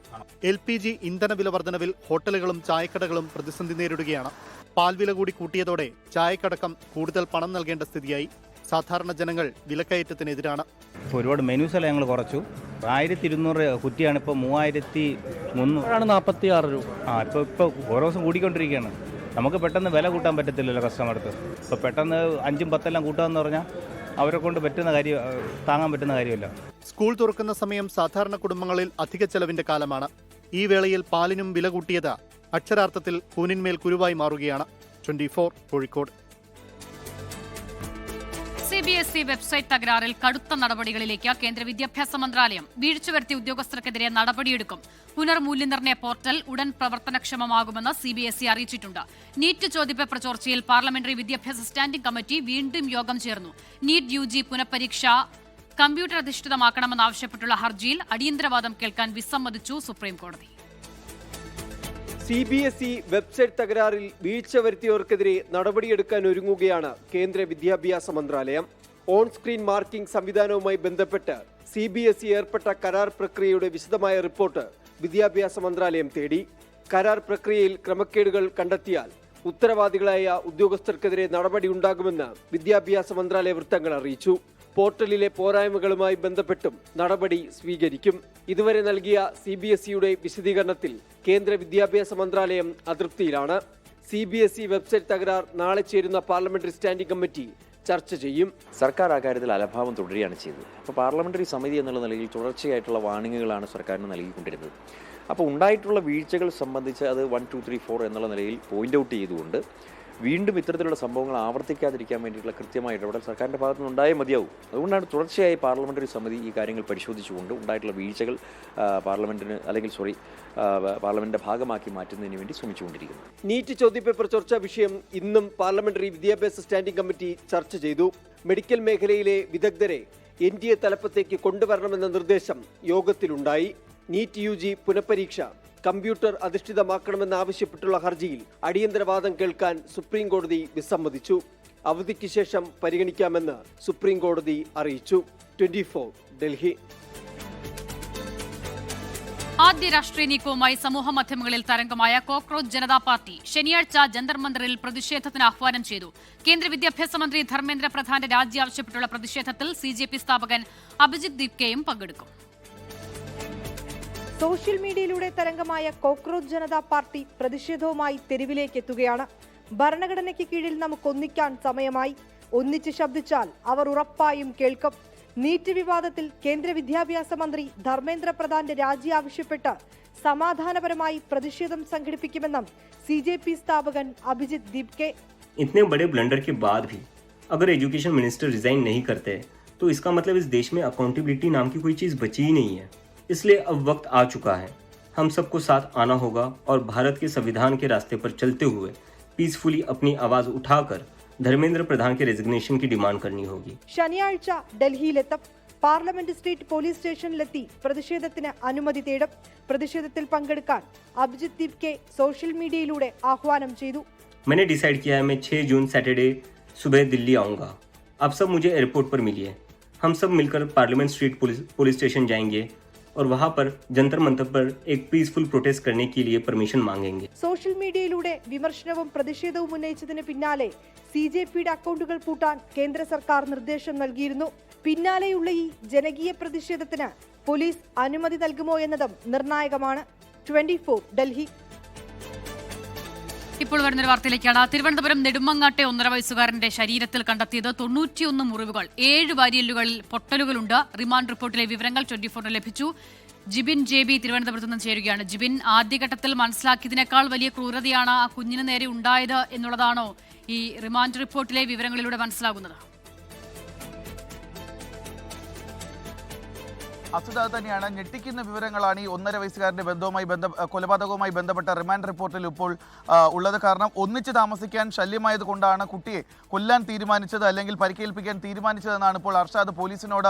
LPG ഇന്ധന വില വർധനവിൽ ഹോട്ടലുകളും ചായക്കടകളും പ്രതിസന്ധി നേരിടുകയാണ്. പാൽ വില കൂടി കൂട്ടിയതോടെ ചായക്കടക്കം കൂടുതൽ പണം നൽകേണ്ട സ്ഥിതിയായി. സാധാരണ ജനങ്ങൾ വിലക്കയറ്റത്തിനെതിരാണ്. ഇപ്പോൾ ഒരുപാട് മെനൂസ് എല്ലാം ഞങ്ങൾ കുറച്ചു. 1200 കുറ്റിയാണ്, ഇപ്പോൾ 3300 46 രൂപ. ഇപ്പോൾ ഓരോ ദിവസം കൂടിക്കൊണ്ടിരിക്കുകയാണ്. നമുക്ക് പെട്ടെന്ന് വില കൂട്ടാൻ പറ്റത്തില്ലല്ലോ കസ്റ്റമർക്ക്. ഇപ്പോൾ പെട്ടെന്ന് 5ഉം 10 കൂട്ടാമെന്ന് പറഞ്ഞാൽ അവരെ കൊണ്ട് താങ്ങാൻ പറ്റുന്ന കാര്യമല്ല. സ്കൂൾ തുറക്കുന്ന സമയം സാധാരണ കുടുംബങ്ങളിൽ അധിക ചെലവിന്റെ കാലമാണ്. ഈ വേളയിൽ പാലിനും വില കൂട്ടിയത് അക്ഷരാർത്ഥത്തിൽ കൂനിന്മേൽ കുരുവായി മാറുകയാണ്. 24 കോഴിക്കോട്. CBSE വെബ്സൈറ്റ് തകരാറിൽ കടുത്ത നടപടികളിലേക്ക് കേന്ദ്ര വിദ്യാഭ്യാസ മന്ത്രാലയം. വീഴ്ച വരുത്തിയ ഉദ്യോഗസ്ഥർക്കെതിരെ നടപടിയെടുക്കും. പുനർമൂല്യനിർണ്ണയ പോർട്ടൽ ഉടൻ പ്രവർത്തനക്ഷമമാകുമെന്ന് CBSE അറിയിച്ചിട്ടുണ്ട്. നീറ്റ് ചോദ്യപേപ്പർ ചോർച്ചയിൽ പാർലമെന്ററി വിദ്യാഭ്യാസ സ്റ്റാൻഡിംഗ് കമ്മിറ്റി വീണ്ടും യോഗം ചേർന്നു. നീറ്റ് UG പുനഃപരീക്ഷ കമ്പ്യൂട്ടർ അധിഷ്ഠിതമാക്കണമെന്നാവശ്യപ്പെട്ടുള്ള ഹർജിയിൽ അടിയന്തരവാദം കേൾക്കാൻ വിസമ്മതിച്ചു സുപ്രീംകോടതി. CBSE വെബ്സൈറ്റ് തകരാറിൽ വീഴ്ച വരുത്തിയവർക്കെതിരെ നടപടിയെടുക്കാൻ ഒരുങ്ങുകയാണ് കേന്ദ്ര വിദ്യാഭ്യാസ മന്ത്രാലയം. ഓൺ സ്ക്രീൻ മാർക്കിംഗ് സംവിധാനവുമായി ബന്ധപ്പെട്ട് CBSE ഏർപ്പെട്ട കരാർ പ്രക്രിയയുടെ വിശദമായ റിപ്പോർട്ട് വിദ്യാഭ്യാസ മന്ത്രാലയം തേടി. കരാർ പ്രക്രിയയിൽ ക്രമക്കേടുകൾ കണ്ടെത്തിയാൽ ഉത്തരവാദികളായ ഉദ്യോഗസ്ഥർക്കെതിരെ നടപടിയുണ്ടാകുമെന്ന് വിദ്യാഭ്യാസ മന്ത്രാലയ വൃത്തങ്ങൾ അറിയിച്ചു. പോർട്ടലിലെ പോരായ്മകളുമായി ബന്ധപ്പെട്ടും നടപടി സ്വീകരിക്കും. ഇതുവരെ നൽകിയ CBSEയുടെ വിശദീകരണത്തിൽ കേന്ദ്ര വിദ്യാഭ്യാസ മന്ത്രാലയം അതൃപ്തിയിലാണ്. CBSE വെബ്സൈറ്റ് തകരാർ നാളെ ചേരുന്ന പാർലമെന്ററി സ്റ്റാൻഡിംഗ് കമ്മിറ്റി ചർച്ച ചെയ്യും. സർക്കാർ ആ കാര്യത്തിൽ അലംഭാവം തുടരുകയാണ് ചെയ്തത്. അപ്പോൾ പാർലമെന്ററി സമിതി എന്നുള്ള നിലയിൽ തുടർച്ചയായിട്ടുള്ള വാണിങ്ങുകളാണ് സർക്കാരിന് നൽകിക്കൊണ്ടിരുന്നത്. അപ്പോൾ ഉണ്ടായിട്ടുള്ള വീഴ്ചകൾ സംബന്ധിച്ച് അത് 1, 2, 3, 4 എന്നുള്ള നിലയിൽ പോയിന്റ് ഔട്ട് ചെയ്തുകൊണ്ട് വീണ്ടും ഇത്തരത്തിലുള്ള സംഭവങ്ങൾ ആവർത്തിക്കാതിരിക്കാൻ വേണ്ടിയിട്ടുള്ള കൃത്യമായ ഇടപെടൽ സർക്കാരിൻ്റെ ഭാഗത്തു നിന്നുണ്ടായേ മതിയാവും. അതുകൊണ്ടാണ് തുടർച്ചയായി പാർലമെന്ററി സമിതി ഈ കാര്യങ്ങൾ പരിശോധിച്ചുകൊണ്ട് ഉണ്ടായിട്ടുള്ള വീഴ്ചകൾ പാർലമെന്റിന്റെ ഭാഗമാക്കി മാറ്റുന്നതിന് വേണ്ടി ശ്രമിച്ചുകൊണ്ടിരിക്കുന്നത്. നീറ്റ് ചോദ്യപേപ്പർ ചോർച്ചാ വിഷയം ഇന്നും പാർലമെന്ററി വിദ്യാഭ്യാസ സ്റ്റാൻഡിംഗ് കമ്മിറ്റി ചർച്ച ചെയ്തു. മെഡിക്കൽ മേഖലയിലെ വിദഗ്ധരെ NDA തലപ്പത്തേക്ക് കൊണ്ടുവരണമെന്ന നിർദ്ദേശം യോഗത്തിലുണ്ടായി. നീറ്റ് UG പുനഃപരീക്ഷ കമ്പ്യൂട്ടർ അധിഷ്ഠിതമാക്കണമെന്നാവശ്യപ്പെട്ടുള്ള ഹർജിയിൽ അടിയന്തരവാദം കേൾക്കാൻ സുപ്രീം കോടതി വിസമ്മതിച്ചു. അവധിക്ക് ശേഷം പരിഗണിക്കാമെന്ന് സുപ്രീം കോടതി അറിയിച്ചു. 24 ഡൽഹി. ആദ്യ രാഷ്ട്രീയ നീക്കവുമായി സമൂഹ മാധ്യമങ്ങളിൽ തരംഗമായ കോക്രോച്ച് ജനതാ പാർട്ടി ശനിയാഴ്ച ജന്തർ മന്ദറിൽ പ്രതിഷേധത്തിന് ആഹ്വാനം ചെയ്തു. കേന്ദ്ര വിദ്യാഭ്യാസ മന്ത്രി ധർമ്മേന്ദ്ര പ്രധാന്റെ രാജി ആവശ്യപ്പെട്ടുള്ള പ്രതിഷേധത്തിൽ CJP സ്ഥാപകൻ അഭിജിത് ദീപ്കയും പങ്കെടുക്കും. സോഷ്യൽ മീഡിയയിലൂടെ തരംഗമായ കോക്രോച്ച് ജനതാ പാർട്ടി പ്രതിഷേധവുമായി തെരുവിലേക്ക് എത്തുകയാണ്. ഭരണഘടനയ്ക്ക് കീഴിൽ നമുക്കൊന്നിക്കാൻ സമയമായി. ഒന്നിച്ച് ശബ്ദിച്ചാൽ അവർ ഉറപ്പായും കേൾക്കും. നീറ്റ് വിവാദത്തിൽ കേന്ദ്ര വിദ്യാഭ്യാസ മന്ത്രി ധർമ്മേന്ദ്ര പ്രധാന്റെ രാജി ആവശ്യപ്പെട്ട് സമാധാനപരമായി പ്രതിഷേധം സംഘടിപ്പിക്കുമെന്നും CJP സ്ഥാപകൻ അഭിജിത് ദീപ്കെ. इतने बड़े ब्लंडर के बाद भी अगर एजुकेशन मिनिस्टर रिजाइन नहीं करते तो इसका मतलब इस देश में अकाउंटेबिलिटी नाम की कोई चीज बची ही नहीं है. इसलिए अब वक्त आ चुका है. हम सबको साथ आना होगा और भारत के संविधान के रास्ते पर चलते हुए पीसफुली अपनी आवाज उठाकर ധർമ്മേന്ദ്ര പ്രധാൻ के रेजिग्नेशन की डिमांड करनी होगी. ശനിയാഴ്ച ഡൽഹിയിലെത്തും. പാർലമെന്റ് സ്ട്രീറ്റ് പോലീസ് സ്റ്റേഷനിലെത്തി പ്രതിഷേധത്തിന് അനുമതി തേടും. പ്രതിഷേധത്തിൽ പങ്കെടുക്കാൻ അഭിജിത് ദീപ്കെ സോഷ്യൽ മീഡിയയിലൂടെ ആഹ്വാനം ചെയ്തു. मैंने डिसाइड किया है मैं 6 जून सैटरडे सुबह दिल्ली आऊँगा. आप सब मुझे एयरपोर्ट पर मिलिए. हम सब मिलकर पार्लियामेंट स्ट्रीट पुलिस स्टेशन जाएंगे और वहाँ पर जंतर मंतर पर एक पीसफुल प्रोटेस्ट करने के लिए परमिशन मांगेंगे. സോഷ്യൽ മീഡിയയിലൂടെ വിമർശനവും പ്രതിഷേധവും ഉന്നയിച്ചതിന് പിന്നാലെ CJPയുടെ അക്കൗണ്ടുകൾ പൂട്ടാൻ കേന്ദ്ര സർക്കാർ നിർദ്ദേശം നൽകിയിരുന്നു. പിന്നാലെയുള്ള ഈ ജനകീയ പ്രതിഷേധത്തിന് പോലീസ് അനുമതി നൽകുമോ എന്നതും നിർണായകമാണ്. 24 ഡൽഹി. ഇപ്പോൾ വരുന്നൊരു വാർത്തയിലേക്കാണ്. തിരുവനന്തപുരം നെടുമങ്ങാട്ടെ 1.5 വയസ്സുകാരന്റെ ശരീരത്തിൽ കണ്ടെത്തിയത് 91 മുറിവുകൾ, 7 വാരിയലുകളിൽ പൊട്ടലുകളുണ്ട്. റിമാൻഡ് റിപ്പോർട്ടിലെ വിവരങ്ങൾ 24 ലഭിച്ചു. ജിബിൻ JB തിരുവനന്തപുരത്ത് നിന്ന് ചേരുകയാണ്. ജിബിൻ, ആദ്യഘട്ടത്തിൽ മനസ്സിലാക്കിയതിനേക്കാൾ വലിയ ക്രൂരതയാണ് ആ കുഞ്ഞിന് നേരെ ഉണ്ടായത് എന്നുള്ളതാണോ ഈ റിമാൻഡ് റിപ്പോർട്ടിലെ വിവരങ്ങളിലൂടെ മനസ്സിലാകുന്നത്? അസുഖ തന്നെയാണ്. ഞെട്ടിക്കുന്ന വിവരങ്ങളാണ് ഈ 1.5 വയസ്സുകാരന്റെ കൊലപാതകവുമായി ബന്ധപ്പെട്ട റിമാൻഡ് റിപ്പോർട്ടിൽ ഇപ്പോൾ ഉള്ളത്. കാരണം ഒന്നിച്ച് താമസിക്കാൻ ശല്യമായത് കൊണ്ടാണ് കുട്ടിയെ കൊല്ലാൻ തീരുമാനിച്ചത് അല്ലെങ്കിൽ പരിക്കേൽപ്പിക്കാൻ തീരുമാനിച്ചതെന്നാണ് ഇപ്പോൾ അർഷാദ് പോലീസിനോട്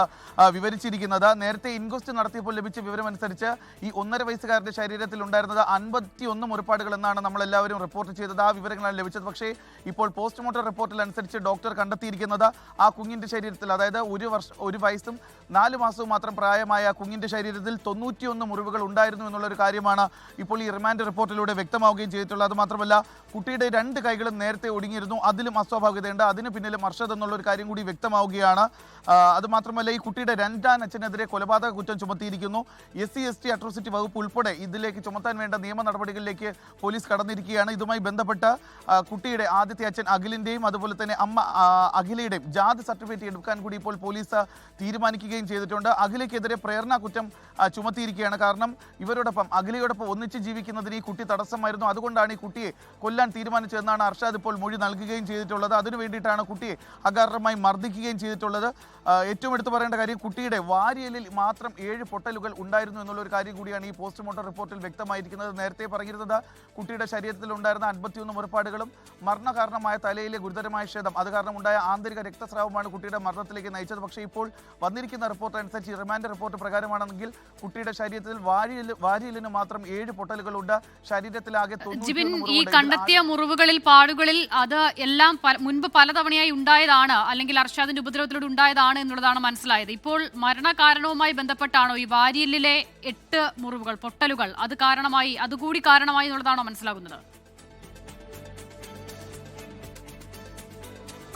വിവരിച്ചിരിക്കുന്നത്. നേരത്തെ ഇൻക്വസ്റ്റ് നടത്തിയപ്പോൾ ലഭിച്ച വിവരമനുസരിച്ച് ഈ 1.5 വയസ്സുകാരന്റെ ശരീരത്തിൽ ഉണ്ടായിരുന്നത് 51 മുറിപ്പാടുകൾ എന്നാണ് നമ്മളെല്ലാവരും റിപ്പോർട്ട് ചെയ്തത്. ആ വിവരങ്ങളാണ് ലഭിച്ചത്. പക്ഷേ ഇപ്പോൾ പോസ്റ്റ്മോർട്ടം റിപ്പോർട്ടിൽ അനുസരിച്ച് ഡോക്ടർ കണ്ടെത്തിയിരിക്കുന്നത് ആ കുഞ്ഞിന്റെ ശരീരത്തിൽ, അതായത് 1 വയസ്സും 4 മാസവും മാത്രം പ്രായമായ കുഞ്ഞിന്റെ ശരീരത്തിൽ 91 മുറിവുകൾ ഉണ്ടായിരുന്നു എന്നുള്ളൊരു കാര്യമാണ് ഇപ്പോൾ ഈ റിമാൻഡ് റിപ്പോർട്ടിലൂടെ വ്യക്തമാവുകയും ചെയ്തിട്ടുള്ളത്. അതുമാത്രമല്ല കുട്ടിയുടെ 2 കൈകളും നേരത്തെ ഒടുങ്ങിയിരുന്നു, അതിലും അസ്വാഭാവികതയുണ്ട്. അതിന് പിന്നിലും അർഷദ് എന്നുള്ളൊരു കാര്യം കൂടി വ്യക്തമാവുകയാണ്. അതുമാത്രമല്ല ഈ കുട്ടിയുടെ 2ാം അച്ഛനെതിരെ കൊലപാതക കുറ്റം ചുമത്തിയിരിക്കുന്നു. SC/ST അട്രോസിറ്റി വകുപ്പ് ഉൾപ്പെടെ ഇതിലേക്ക് ചുമത്താൻ വേണ്ട നിയമ നടപടികളിലേക്ക് പോലീസ് കടന്നിരിക്കുകയാണ്. ഇതുമായി ബന്ധപ്പെട്ട് കുട്ടിയുടെ ആദ്യത്തെ അച്ഛൻ അഖിലിന്റെയും അതുപോലെ തന്നെ അമ്മ അഖിലയുടെയും ജാതി സർട്ടിഫിക്കറ്റ് എടുക്കാൻ കൂടി ഇപ്പോൾ പോലീസ് തീരുമാനിക്കുകയും ചെയ്തിട്ടുണ്ട്. അഖിലയ്ക്കെതിരെ പ്രേരണ കുറ്റം ചുമത്തിയിരിക്കുകയാണ്. കാരണം ഇവരോടൊപ്പം അഖിലയോടൊപ്പം ഒന്നിച്ച് ജീവിക്കുന്നതിന് ഈ കുട്ടി തടസ്സമായിരുന്നു. അതുകൊണ്ടാണ് ഈ കുട്ടിയെ കൊല്ലാൻ തീരുമാനിച്ചതെന്നാണ് അർഷാദ് ഇപ്പോൾ മൊഴി നൽകുകയും ചെയ്തിട്ടുള്ളത്. അതിനു വേണ്ടിയിട്ടാണ് കുട്ടിയെ അകാരണമായി മർദ്ദിക്കുകയും ചെയ്തിട്ടുള്ളത്. ഏറ്റവും എടുത്തു പറയേണ്ട കാര്യം കുട്ടിയുടെ വാരിയലിൽ മാത്രം 7 പൊട്ടലുകൾ ഉണ്ടായിരുന്നു എന്നുള്ളൊരു കാര്യം കൂടിയാണ് ഈ പോസ്റ്റ്മോർട്ടം റിപ്പോർട്ടിൽ വ്യക്തമായിരിക്കുന്നത്. നേരത്തെ പറഞ്ഞിരുന്നത് കുട്ടിയുടെ ശരീരത്തിൽ ഉണ്ടായിരുന്ന 51 മുറിപ്പാടുകളും മരണകാരണമായ തലയിലെ ഗുരുതരമായ ക്ഷതം അത് കാരണമുണ്ടായ ആന്തരിക രക്തസ്രാവമാണ് കുട്ടിയുടെ മരണത്തിലേക്ക് നയിച്ചത്. പക്ഷേ ഇപ്പോൾ വന്നിരിക്കുന്ന റിപ്പോർട്ട് അനുസരിച്ച് റിമാൻഡ് റിപ്പോർട്ട് പ്രകാരമാണെങ്കിൽ കുട്ടിയുടെ ശരീരത്തിൽ വാരിയലിന് മാത്രം 7 പൊട്ടലുകളുണ്ട്. ശരീരത്തിലാകെ ജിബിൻ, ഈ കണ്ടെത്തിയ മുറിവുകളിൽ പാടുകളിൽ അത് എല്ലാം മുൻപ് പലതവണയായി ഉണ്ടായതാണ് അല്ലെങ്കിൽ അർഷാദിന്റെ ഉപദ്രവത്തിലൂടെ ഉണ്ടായതാണ് എന്നുള്ളതാണ് മനസ്സിലായത്. ഇപ്പോൾ മരണകാരണവുമായി ബന്ധപ്പെട്ടാണോ ഈ വാരിയലിലെ 8 മുറിവുകൾ പൊട്ടലുകൾ അതുകൂടി കാരണമായി എന്നുള്ളതാണോ മനസ്സിലാകുന്നത്?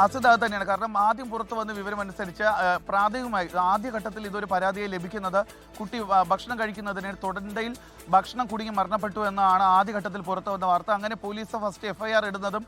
അസുഖ തന്നെയാണ്. കാരണം ആദ്യം പുറത്തു വന്ന വിവരമനുസരിച്ച് പ്രാഥമികമായി ആദ്യഘട്ടത്തിൽ ഇതൊരു പരാതിയായി ലഭിക്കുന്നത് കുട്ടി ഭക്ഷണം കഴിക്കുന്നതിന് തൊണ്ടയിൽ ഭക്ഷണം കുടുങ്ങി മരണപ്പെട്ടു എന്നാണ് ആദ്യഘട്ടത്തിൽ പുറത്തു വന്ന വാർത്ത. അങ്ങനെ പോലീസ് ഫസ്റ്റ് FIR ഇടുന്നതും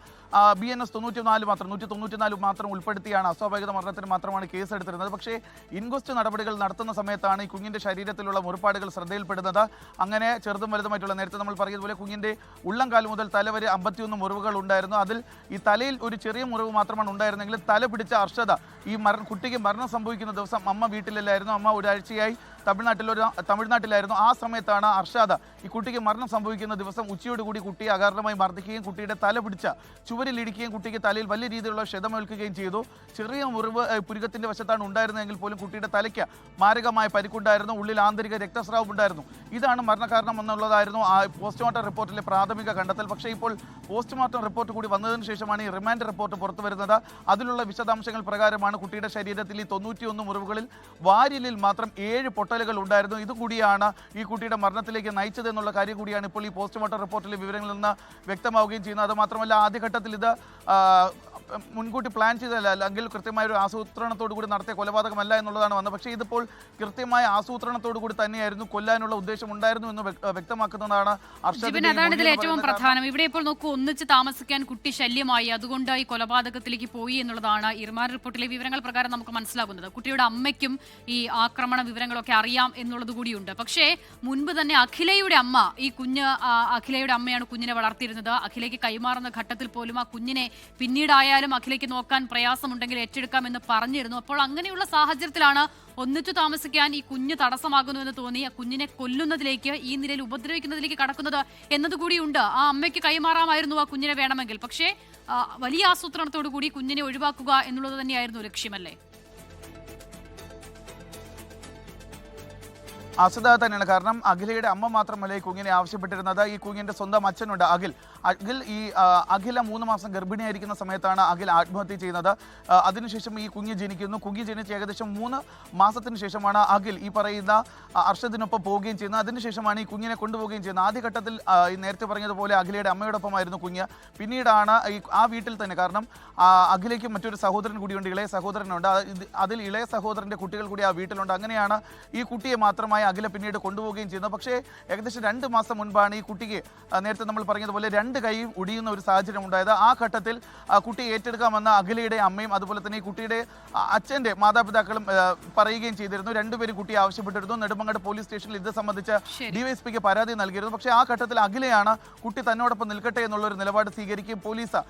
BNS 194 മാത്രം ഉൾപ്പെടുത്തിയാണ് അസ്വാഭാവിക മരണത്തിന് മാത്രമാണ് കേസ് എടുത്തിരുന്നത്. പക്ഷേ ഇൻക്വസ്റ്റ് നടപടികൾ നടത്തുന്ന സമയത്താണ് ഈ കുഞ്ഞിന്റെ ശരീരത്തിലുള്ള മുറിപ്പാടുകൾ ശ്രദ്ധയിൽപ്പെടുന്നത്. അങ്ങനെ ചെറുതും വലുതുമായിട്ടുള്ള നേരത്തെ നമ്മൾ പറഞ്ഞതുപോലെ കുഞ്ഞിന്റെ ഉള്ളംകാൽ മുതൽ തല വരെ 51 മുറിവുകൾ ഉണ്ടായിരുന്നു. അതിൽ ഈ തലയിൽ ഒരു ചെറിയ മുറിവ് മാത്രമാണ് ഉണ്ടായിരുന്നെങ്കിൽ തല പിടിച്ച അർഷദ ഈ കുട്ടിക്ക് മരണം സംഭവിക്കുന്ന ദിവസം അമ്മ വീട്ടിലല്ലായിരുന്നു. അമ്മ ഒരാഴ്ചയായി തമിഴ്നാട്ടിലായിരുന്നു. ആ സമയത്താണ് അർഷാദ ഈ കുട്ടിക്ക് മരണം സംഭവിക്കുന്ന ദിവസം ഉച്ചയോടുകൂടി കുട്ടിയെ അകാരണമായി മർദ്ദിക്കുകയും കുട്ടിയുടെ തല പിടിച്ച ചുവരിലിടിക്കുകയും കുട്ടിക്ക് തലയിൽ വലിയ രീതിയിലുള്ള ക്ഷതമേൽക്കുകയും ചെയ്തു. ചെറിയ മുറിവ് പുരുകത്തിന്റെ വശത്താണ് ഉണ്ടായിരുന്നതെങ്കിൽ പോലും കുട്ടിയുടെ തലയ്ക്ക് മാരകമായ പരിക്കുണ്ടായിരുന്നു. ഉള്ളിൽ ആന്തരിക രക്തസ്രാവം ഉണ്ടായിരുന്നു. ഇതാണ് മരണകാരണം എന്നുള്ളതായിരുന്നു ആ പോസ്റ്റ്മോർട്ടം റിപ്പോർട്ടിലെ പ്രാഥമിക കണ്ടെത്തൽ. പക്ഷേ ഇപ്പോൾ പോസ്റ്റ്മോർട്ടം റിപ്പോർട്ട് കൂടി വന്നതിന് ശേഷമാണ് ഈ റിമാൻഡ് റിപ്പോർട്ട് പുറത്തു വരുന്നത്. അതിലുള്ള വിശദാംശങ്ങൾ പ്രകാരമാണ് കുട്ടിയുടെ ശരീരത്തിൽ ഈ 91 മുറിവുകളിൽ വാരിയലിൽ മാത്രം 7 പൊട്ടലുകൾ ഉണ്ടായിരുന്നു. ഇതുകൂടിയാണ് ഈ കുട്ടിയുടെ മരണത്തിലേക്ക് നയിച്ചത് എന്നുള്ള കാര്യം കൂടിയാണ് ഇപ്പോൾ ഈ പോസ്റ്റ്മോർട്ടം റിപ്പോർട്ടിലെ വിവരങ്ങളിൽ നിന്ന് വ്യക്തമാവുകയും ചെയ്യുന്നത്. അതുമാത്രമല്ല ആദ്യഘട്ടത്തിൽ ഇത് മുൻകൂട്ടി പ്ലാൻ ചെയ്തതല്ല, അല്ലെങ്കിൽ കൃത്യമായ ഒരു ആസൂത്രണത്തോടു കൂടി നടത്തിയ കൊലപാതകമല്ല എന്നുള്ളതാണ് വന്നത്. പക്ഷേ ഇതിപ്പോൾ കൃത്യമായ ആസൂത്രണത്തോടു കൂടി തന്നെയായിരുന്നു, കൊല്ലാനുള്ള ഉദ്ദേശം ഉണ്ടായിരുന്നു എന്ന് വ്യക്തമാക്കുന്നതാണ്. അതാണ് ഇതിൽ ഏറ്റവും പ്രധാനം. ഇവിടെ ഇപ്പോൾ നോക്കൂ, ഒന്നിച്ച് താമസിക്കാൻ കുട്ടി ശല്യമായി, അതുകൊണ്ട് ഈ കൊലപാതകത്തിലേക്ക് പോയി എന്നുള്ളതാണ് ഈ റിമാൻഡ് റിപ്പോർട്ടിലെ വിവരങ്ങൾ പ്രകാരം നമുക്ക് മനസ്സിലാകുന്നത്. കുട്ടിയുടെ അമ്മയ്ക്കും ഈ ആക്രമണ വിവരങ്ങളൊക്കെ അറിയാം എന്നുള്ളത് കൂടിയുണ്ട്. പക്ഷേ മുൻപ് തന്നെ അഖിലയുടെ അമ്മ, ഈ കുഞ്ഞ് അഖിലയുടെ അമ്മയാണ് കുഞ്ഞിനെ വളർത്തിയിരുന്നത്. അഖിലയ്ക്ക് കൈമാറുന്ന ഘട്ടത്തിൽ പോലും ആ കുഞ്ഞിനെ പിന്നീടായാലും അഖിലയ്ക്ക് നോക്കാൻ പ്രയാസമുണ്ടെങ്കിൽ ഏറ്റെടുക്കാമെന്ന് പറഞ്ഞിരുന്നു. അപ്പോൾ അങ്ങനെയുള്ള സാഹചര്യത്തിലാണ് ഒന്നിച്ചു താമസിക്കാൻ ഈ കുഞ്ഞ് തടസ്സമാകുന്നുവെന്ന് തോന്നി ആ കുഞ്ഞിനെ കൊല്ലുന്നതിലേക്ക്, ഈ നിലയിൽ ഉപദ്രവിക്കുന്നതിലേക്ക് കടക്കുന്നത് എന്നതുകൂടിയുണ്ട്. ആ അമ്മയ്ക്ക് കൈമാറാമായിരുന്നു ആ കുഞ്ഞിനെ വേണമെങ്കിൽ. പക്ഷേ വലിയ ആസൂത്രണത്തോടു കൂടി കുഞ്ഞിനെ ഒഴിവാക്കുക എന്നുള്ളത് തന്നെയായിരുന്നു ലക്ഷ്യമല്ലേ? അസുഖ തന്നെയാണ്. കാരണം അഖിലയുടെ അമ്മ മാത്രമല്ല ഈ കുഞ്ഞിനെ ആവശ്യപ്പെട്ടിരുന്നത്. ഈ കുഞ്ഞിന്റെ സ്വന്തം അച്ഛനുണ്ട് അഖിൽ. അഖില 3 മാസം ഗർഭിണിയായിരിക്കുന്ന സമയത്താണ് അഖിൽ ആത്മഹത്യ ചെയ്യുന്നത്. അതിനുശേഷം ഈ കുഞ്ഞ് ജനിക്കുന്നു. കുഞ്ഞ് ജനിച്ച് ഏകദേശം 3 മാസത്തിന് ശേഷമാണ് അഖിൽ ഈ പറയുന്ന അർഷദിനൊപ്പം പോവുകയും ചെയ്യുന്നത്. അതിനുശേഷമാണ് ഈ കുഞ്ഞിനെ കൊണ്ടുപോവുകയും ചെയ്യുന്നത്. ആദ്യഘട്ടത്തിൽ നേരത്തെ പറഞ്ഞതുപോലെ അഖിലയുടെ അമ്മയോടൊപ്പമായിരുന്നു കുഞ്ഞ്. പിന്നീടാണ് ആ വീട്ടിൽ തന്നെ, കാരണം അഖിലയ്ക്ക് മറ്റൊരു സഹോദരൻ കൂടിയുണ്ട്, ഇളയ സഹോദരനുണ്ട്. അതിൽ ഇളയ സഹോദരന്റെ കുട്ടികൾ കൂടി ആ വീട്ടിലുണ്ട്. അങ്ങനെയാണ് ഈ കുട്ടിയെ മാത്രമായി അഖില പിന്നീട് കൊണ്ടുപോവുകയും ചെയ്യുന്നത്. പക്ഷേ ഏകദേശം 2 മാസം മുൻപാണ് ഈ കുട്ടിക്ക് നേരത്തെ നമ്മൾ പറഞ്ഞതുപോലെ 2 കൈയും ഒടിയുന്ന ഒരു സാഹചര്യം ഉണ്ടായത്. ആ ഘട്ടത്തിൽ കുട്ടിയെ ഏറ്റെടുക്കാമെന്ന അഖിലയുടെ അമ്മയും അതുപോലെ തന്നെ ഈ കുട്ടിയുടെ അച്ഛൻ്റെ മാതാപിതാക്കളും പറയുകയും ചെയ്തിരുന്നു. രണ്ടുപേരും കുട്ടിയെ ആവശ്യപ്പെട്ടിരുന്നു. നെടുമങ്ങാട് പോലീസ് സ്റ്റേഷനിൽ ഇത് സംബന്ധിച്ച് ഡിവൈഎസ്പിക്ക് പരാതി നൽകിയിരുന്നു. പക്ഷേ ആ ഘട്ടത്തിൽ അഖിലയാണ് കുട്ടി തന്നോടൊപ്പം നിൽക്കട്ടെ എന്നുള്ളൊരു നിലപാട് സ്വീകരിക്കുകയും പോലീസ്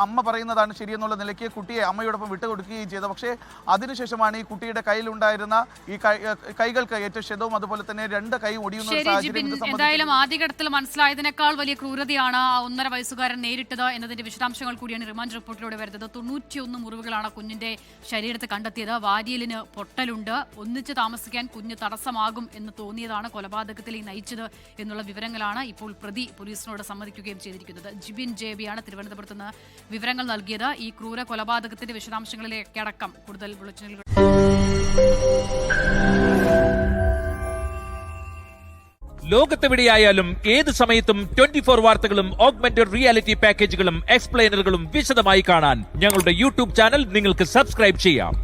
അമ്മ പറയുന്നതാണ് ശരിയെന്നുള്ള നിലയ്ക്ക് കുട്ടിയെ അമ്മയോടൊപ്പം വിട്ടുകൊടുക്കുകയും ചെയ്തു. പക്ഷേ അതിനുശേഷമാണ് ഈ കുട്ടിയുടെ കയ്യിലുണ്ടായിരുന്ന ഈ കൈകൾക്ക് ഏറ്റവും ക്ഷതവും അതുപോലെ തന്നെ 2 കൈ ഒടിയുന്ന സാഹചര്യം. എന്തായാലും ആദ്യഘട്ടത്തിൽ മനസ്സിലായതിനേക്കാൾ വലിയ ക്രൂരതയാണ് ആ 1.5 വയസ്സുകാരൻ നേരിട്ടത് എന്നതിന്റെ വിശദാംശങ്ങൾ കൂടിയാണ് റിമാൻഡ് റിപ്പോർട്ടിലൂടെ വരുന്നത്. 91 മുറിവുകളാണ് കുഞ്ഞിന്റെ ശരീരത്തിൽ കണ്ടെത്തിയത്. വാരിയലിന് പൊട്ടലുണ്ട്. ഒന്നിച്ച് താമസിക്കാൻ കുഞ്ഞ് തടസ്സമാകും എന്ന് തോന്നിയതാണ് കൊലപാതകത്തിലേക്ക് നയിച്ചത് എന്നുള്ള വിവരങ്ങളാണ് ഇപ്പോൾ പ്രതി പോലീസിനോട് സമ്മതിക്കുകയും ചെയ്തിരിക്കുന്നത്. ജിബിൻ ജേബിയാണ് തിരുവനന്തപുരത്ത് നിന്ന് വിവരങ്ങൾ നൽകിയത്. ഈ ക്രൂര കൊലപാതകത്തിന്റെ വിശദാംശങ്ങളിലേക്കടക്കം കൂടുതൽ ബുള്ളറ്റിനുകൾ. ലോകത്തെവിടെയായാലും ഏത് സമയത്തും 24 വാർത്തകളും ഓഗ്മെന്റഡ് റിയാലിറ്റി പാക്കേജുകളും എക്സ്പ്ലെയിനറുകളും വിശദമായി കാണാൻ ഞങ്ങളുടെ യൂട്യൂബ് ചാനൽ നിങ്ങൾക്ക് സബ്സ്ക്രൈബ് ചെയ്യാം.